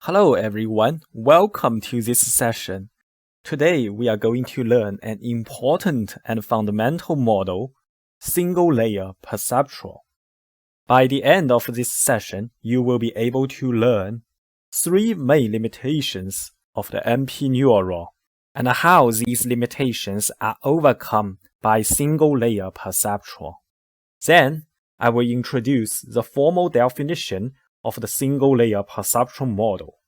Hello everyone, welcome to this session. Today we are going to learn an important and fundamental model, single-layer perceptron. By the end of this session, you will be able to learn three main limitations of the NP neuron and how these limitations are overcome by single-layer perceptron. Then, I will introduce the formal definition of the single-layer perceptron model.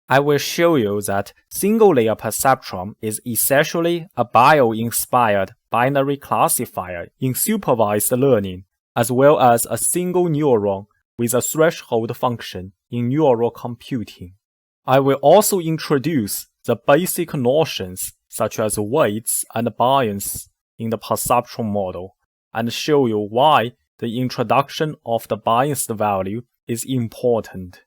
I will show you that single-layer perceptron is essentially a bio-inspired binary classifier in supervised learning, as well as a single neuron with a threshold function in neural computing. I will also introduce the basic notions such as weights and bias in the perceptron model, and show you why the introduction of the biased value is important.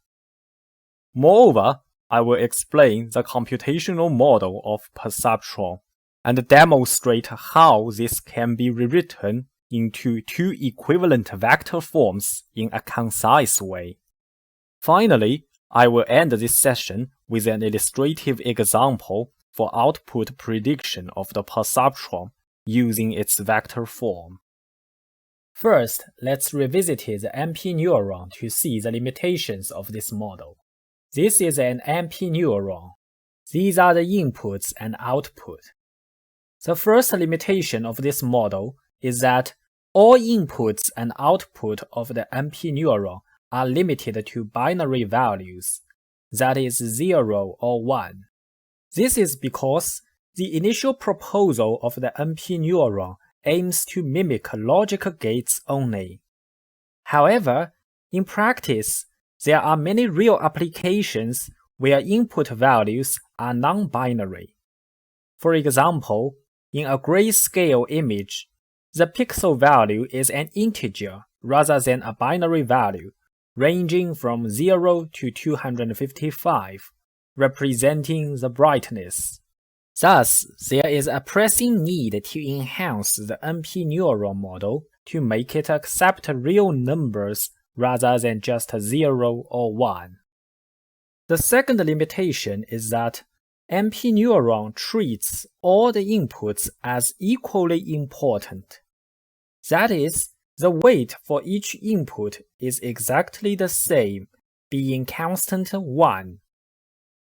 Moreover, I will explain the computational model of perceptron and demonstrate how this can be rewritten into two equivalent vector forms in a concise way. Finally, I will end this session with an illustrative example for output prediction of the perceptron using its vector form. First, let's revisit the NP neuron to see the limitations of this model. This is an NP neuron. These are the inputs and output. The first limitation of this model is that all inputs and output of the NP neuron are limited to binary values, that is 0 or 1. This is because the initial proposal of the NP neuron aims to mimic logic gates only. However, in practice, there are many real applications where input values are non-binary. For example, in a grayscale image, the pixel value is an integer rather than a binary value, ranging from 0 to 255, representing the brightness. Thus, there is a pressing need to enhance the NP neuron model to make it accept real numbers rather than just 0 or 1. The second limitation is that NP neuron treats all the inputs as equally important. That is, the weight for each input is exactly the same, being constant 1.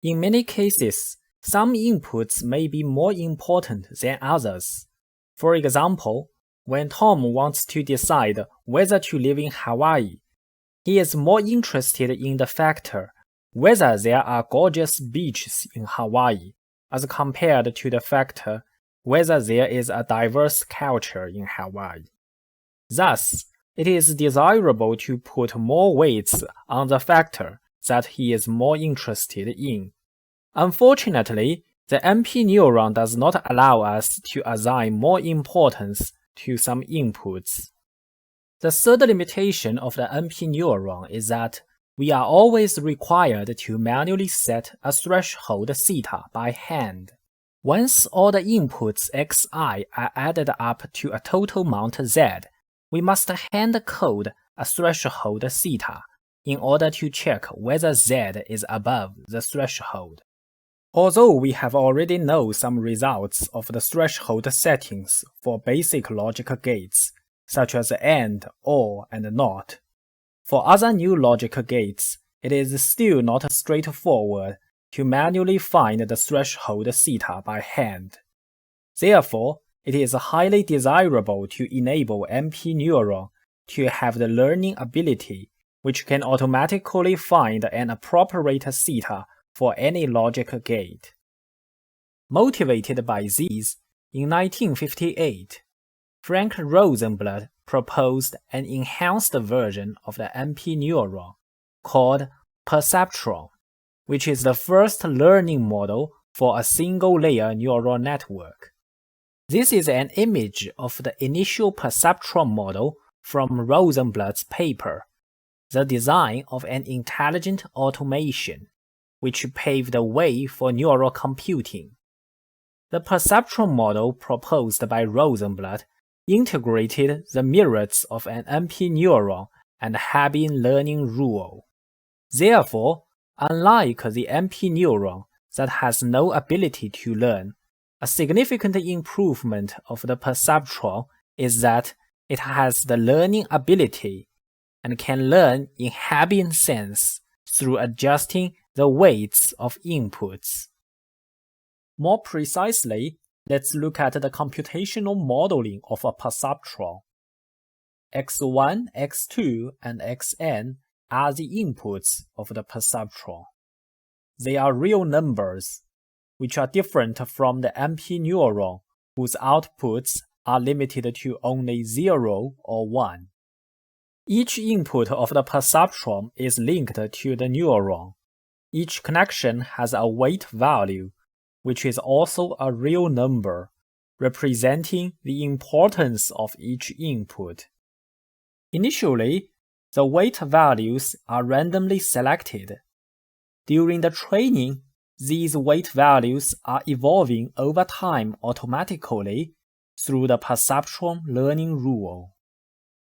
In many cases, some inputs may be more important than others. For example, when Tom wants to decide whether to live in Hawaii, he is more interested in the factor whether there are gorgeous beaches in Hawaii as compared to the factor whether there is a diverse culture in Hawaii. Thus, it is desirable to put more weights on the factor that he is more interested in. Unfortunately, the NP neuron does not allow us to assign more importance to some inputs. The third limitation of the NP neuron is that we are always required to manually set a threshold theta by hand. Once all the inputs xi are added up to a total amount z, we must hand code a threshold theta in order to check whether z is above the threshold. Although we have already known some results of the threshold settings for basic logic gates, such as AND, OR, and NOT, for other new logic gates, it is still not straightforward to manually find the threshold theta by hand. Therefore, it is highly desirable to enable NP neuron to have the learning ability which can automatically find an appropriate theta for any logic gate. Motivated by these, in 1958, Frank Rosenblatt proposed an enhanced version of the NP neuron called perceptron, which is the first learning model for a single-layer neural network. This is an image of the initial perceptron model from Rosenblatt's paper, The Design of an Intelligent Automation, which paved the way for neural computing. The perceptron model proposed by Rosenblatt integrated the merits of an NP neuron and Harbin learning rule. Therefore, Unlike the MP neuron that has no ability to learn, a significant improvement of the perceptron is that it has the learning ability and can learn in Hebbian sense through adjusting the weights of inputs. More precisely, let's look at the computational modeling of a perceptron. x1, x2, and xn are the inputs of the perceptron. They are real numbers, which are different from the MP neuron, whose outputs are limited to only 0 or 1. Each input of the perceptron is linked to the neuron. Each connection has a weight value, which is also a real number, representing the importance of each input. Initially, the weight values are randomly selected. During the training, these weight values are evolving over time automatically through the perceptron learning rule.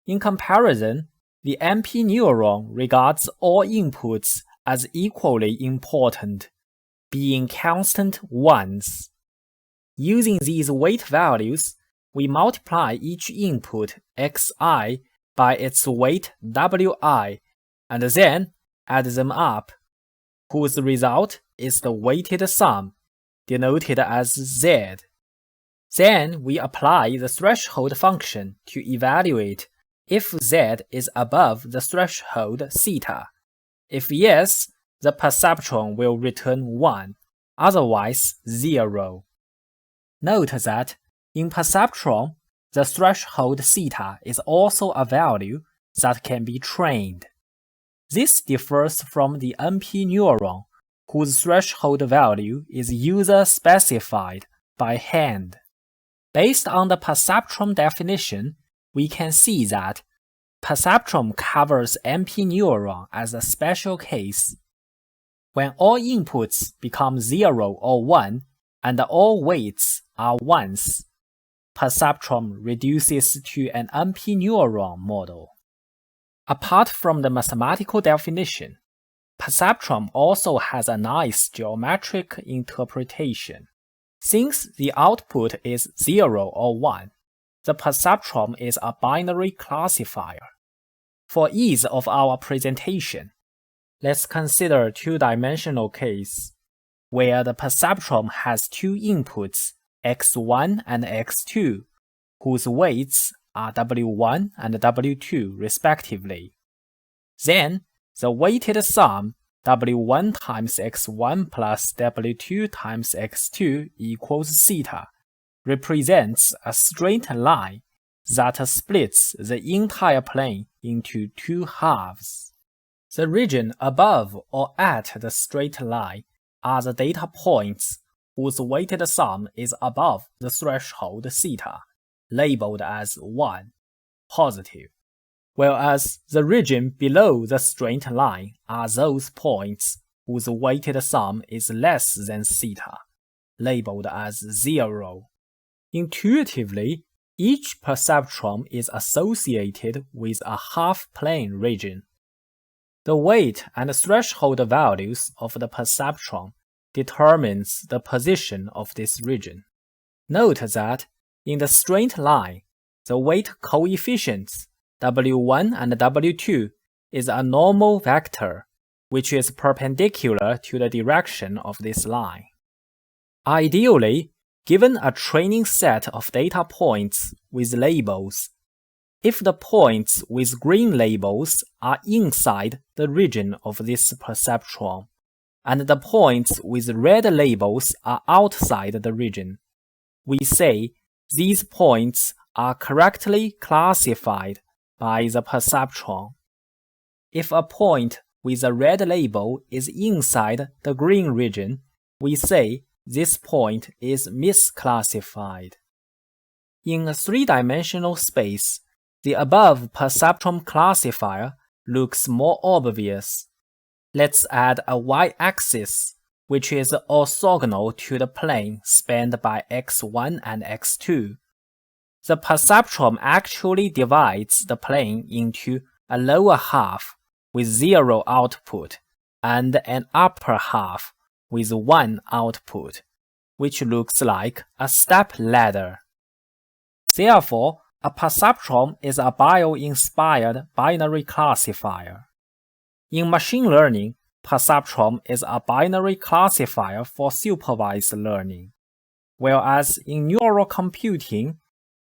In comparison, the MP neuron regards all inputs as equally important, being constant ones. Using these weight values, we multiply each input xi by its weight wi and then add them up, whose result is the weighted sum, denoted as z. Then we apply the threshold function to evaluate if z is above the threshold theta. If yes, the perceptron will return 1, otherwise 0. Note that in perceptron, the threshold theta is also a value that can be trained. This differs from the MP neuron, whose threshold value is user-specified by hand. Based on the perceptron definition, we can see that perceptron covers MP neuron as a special case. When all inputs become 0 or 1 and all weights are ones, perceptron reduces to an MP neuron model. Apart from the mathematical definition, perceptron also has a nice geometric interpretation. Since the output is 0 or 1, the perceptron is a binary classifier. For ease of our presentation, let's consider a two-dimensional case, where the perceptron has two inputs, x1 and x2, whose weights are w1 and w2 respectively. Then, the weighted sum w1 times x1 plus w2 times x2 equals theta represents a straight line that splits the entire plane into two halves. The region above or at the straight line are the data points whose weighted sum is above the threshold theta, labeled as 1, positive, whereas the region below the straight line are those points whose weighted sum is less than theta, labeled as 0. Intuitively, each perceptron is associated with a half-plane region. The weight and threshold values of the perceptron determines the position of this region. Note that in the straight line, the weight coefficients w1 and w2 is a normal vector, which is perpendicular to the direction of this line. Ideally, given a training set of data points with labels, if the points with green labels are inside the region of this perceptron, and the points with red labels are outside the region, we say these points are correctly classified by the perceptron. If a point with a red label is inside the green region, we say this point is misclassified. In a three-dimensional space, the above perceptron classifier looks more obvious. Let's add a y-axis, which is orthogonal to the plane spanned by x1 and x2. The perceptron actually divides the plane into a lower half with 0 output and an upper half with one output, which looks like a step ladder. Therefore, a perceptron is a bio-inspired binary classifier. In machine learning, perceptron is a binary classifier for supervised learning, whereas in neural computing,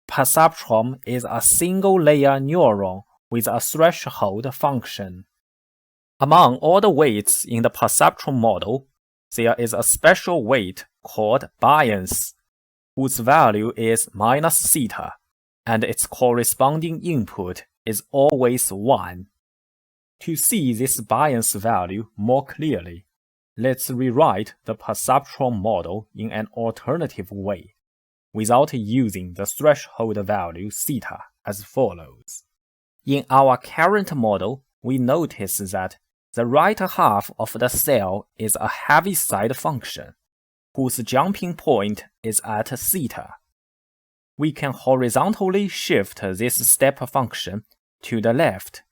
perceptron is a single-layer neuron with a threshold function. Among all the weights in the perceptron model, there is a special weight called bias, whose value is minus theta, and its corresponding input is always 1. To see this bias value more clearly, let's rewrite the perceptron model in an alternative way, without using the threshold value theta as follows. In our current model, we notice that the right half of the cell is a Heaviside function, whose jumping point is at theta. We can horizontally shift this step function to the left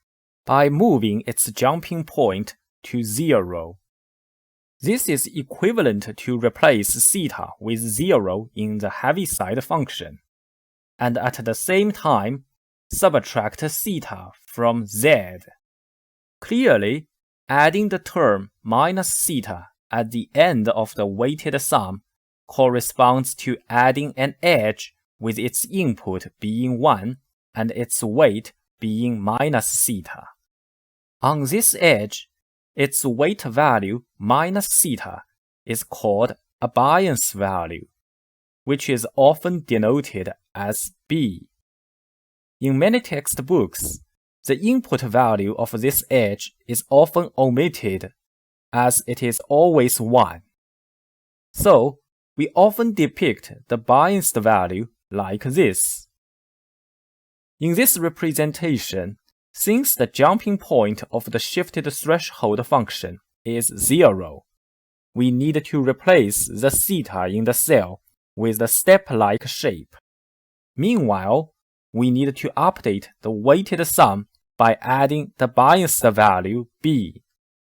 by moving its jumping point to 0. This is equivalent to replace theta with 0 in the Heaviside function, and at the same time, subtract theta from z. Clearly, adding the term minus theta at the end of the weighted sum corresponds to adding an edge with its input being 1 and its weight being minus theta. On this edge, its weight value minus theta is called a bias value, which is often denoted as B. In many textbooks, the input value of this edge is often omitted, as it is always 1. So, we often depict the biased value like this. In this representation, since the jumping point of the shifted threshold function is 0, we need to replace the theta in the cell with the step-like shape. Meanwhile, we need to update the weighted sum by adding the biased value b,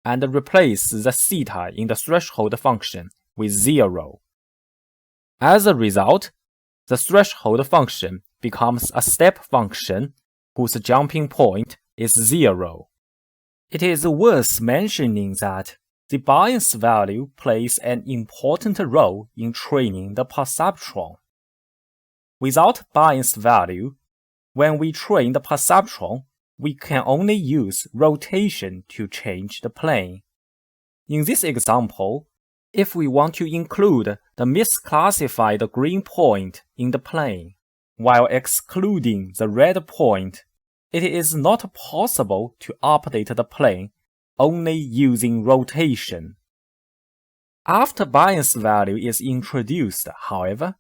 and replace the theta in the threshold function with 0. As a result, the threshold function becomes a step function whose jumping point is 0. It is worth mentioning that the bias value plays an important role in training the perceptron. Without bias value, when we train the perceptron, we can only use rotation to change the plane. In this example, if we want to include the misclassified green point in the plane, while excluding the red point, it is not possible to update the plane only using rotation. After bias value is introduced, however,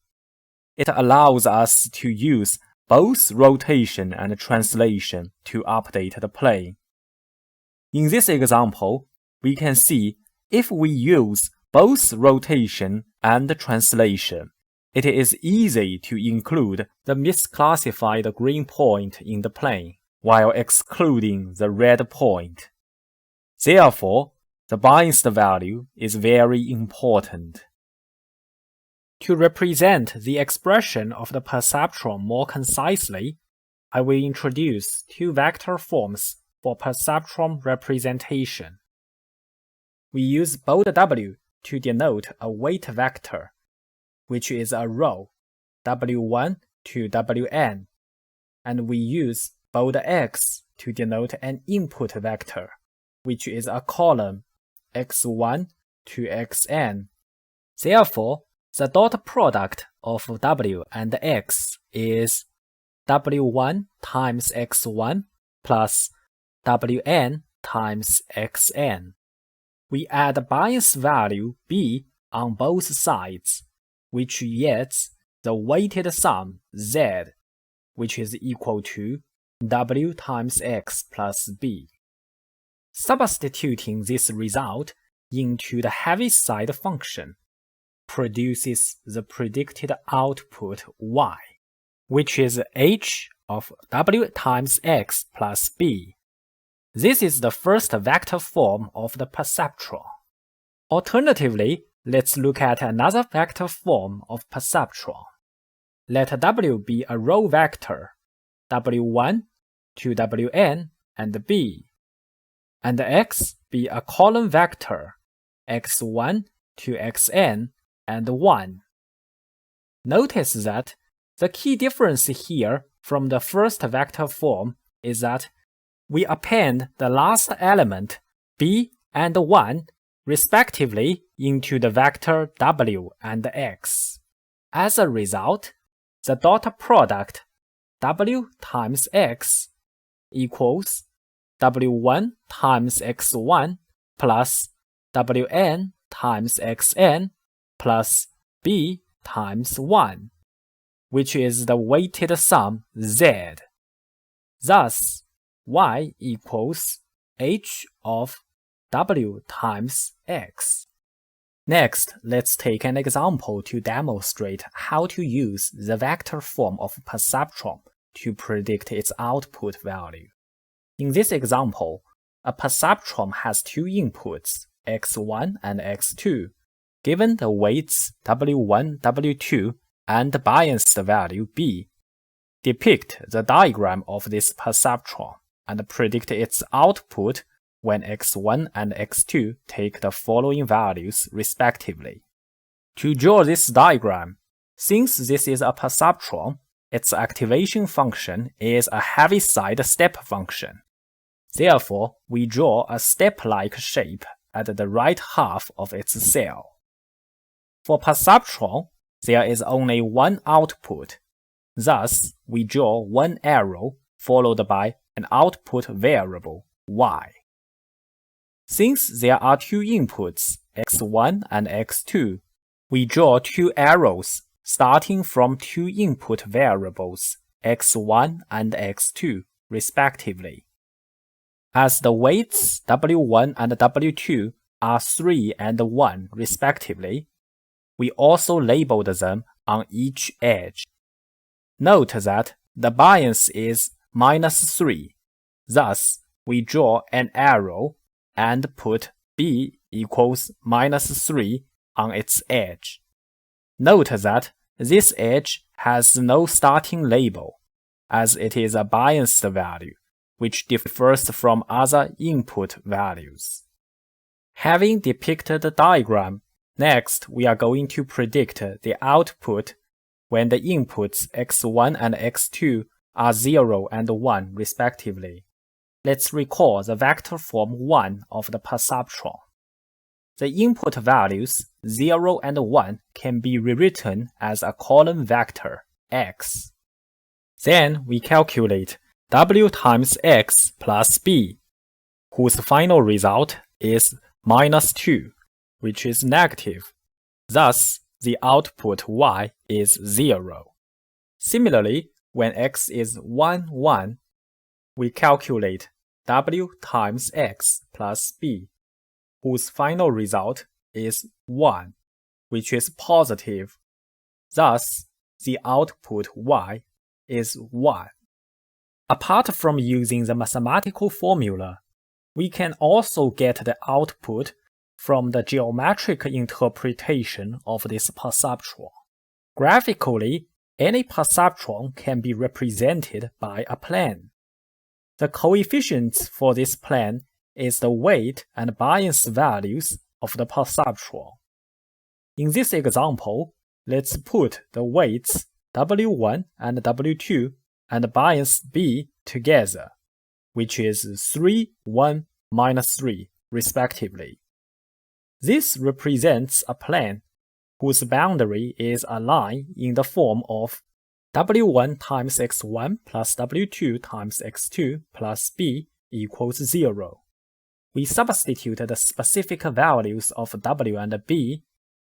it allows us to use both rotation and translation to update the plane. In this example, we can see if we use both rotation and translation, it is easy to include the misclassified green point in the plane, while excluding the red point. Therefore, the biased value is very important. To represent the expression of the perceptron more concisely, I will introduce two vector forms for perceptron representation. We use bold W to denote a weight vector, which is a row, W1 to Wn, and we use bold X to denote an input vector, which is a column, x1 to xn. Therefore, the dot product of W and X is W1 times x1 plus Wn times xn. We add bias value b on both sides, which yields the weighted sum z, which is equal to W times x plus b. Substituting this result into the Heaviside function produces the predicted output y, which is h of W times x plus b. This is the first vector form of the perceptron. Alternatively, let's look at another vector form of perceptron. Let W be a row vector, W1 to Wn and B, and X be a column vector, X1 to Xn and 1. Notice that the key difference here from the first vector form is that we append the last element B and 1 respectively into the vector W and X. As a result, the dot product W times X equals W1 times X1 plus Wn times Xn plus B times 1, which is the weighted sum Z. Thus, Y equals H of W times X. Next, let's take an example to demonstrate how to use the vector form of perceptron to predict its output value. In this example, a perceptron has two inputs, X1 and X2, given the weights W1, W2, and biased value B. Depict the diagram of this perceptron and predict its output when X1 and X2 take the following values respectively. To draw this diagram, since this is a perceptron, its activation function is a Heaviside step function. Therefore, we draw a step-like shape at the right half of its cell. For perceptron, there is only one output. Thus, we draw one arrow followed by an output variable, y. Since there are two inputs, X1 and X2, we draw two arrows starting from two input variables, X1 and X2, respectively. As the weights W1 and W2 are 3 and 1, respectively, we also labeled them on each edge. Note that the bias is -3. Thus, we draw an arrow and put B equals -3 on its edge. Note that this edge has no starting label, as it is a biased value, which differs from other input values. Having depicted the diagram, next we are going to predict the output when the inputs X1 and X2 are 0 and 1 respectively. Let's recall the vector form 1 of the perceptron. The input values 0 and 1 can be rewritten as a column vector, X. Then we calculate W times X plus B, whose final result is -2, which is negative. Thus, the output Y is 0. Similarly, when X is 1, 1, we calculate W times X plus B, whose final result is 1, which is positive. Thus, the output Y is 1. Apart from using the mathematical formula, we can also get the output from the geometric interpretation of this perceptron. Graphically, any perceptron can be represented by a plane. The coefficients for this plane is the weight and bias values of the perceptron. In this example, let's put the weights W1 and W2 and bias B together, which is 3, 1, -3, respectively. This represents a plane whose boundary is a line in the form of W1 times X1 plus W2 times X2 plus B equals 0. We substitute the specific values of W and B,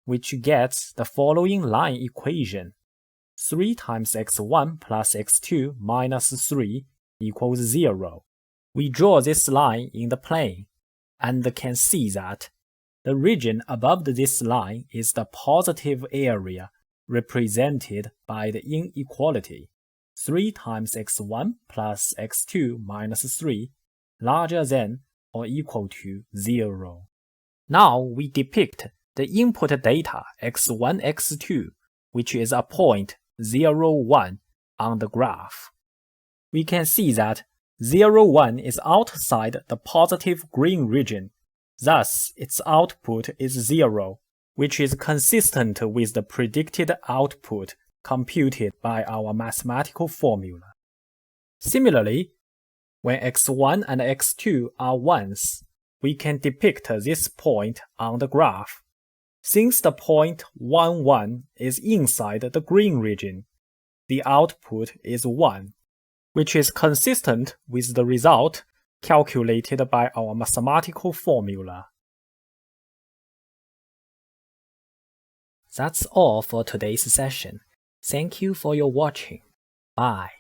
which gets the following line equation: 3 times X1 plus X2 minus 3 equals 0. We draw this line in the plane, and can see that the region above this line is the positive area represented by the inequality 3 times x1 plus x2 minus 3 larger than or equal to 0. Now we depict the input data x1, x2, which is a point 0, 1 on the graph. We can see that 0, 1 is outside the positive green region, thus its output is 0, which is consistent with the predicted output computed by our mathematical formula. Similarly, when x1 and x2 are 1s, we can depict this point on the graph. Since the point 1, 1 is inside the green region, the output is 1, which is consistent with the result calculated by our mathematical formula. That's all for today's session. Thank you for your watching. Bye.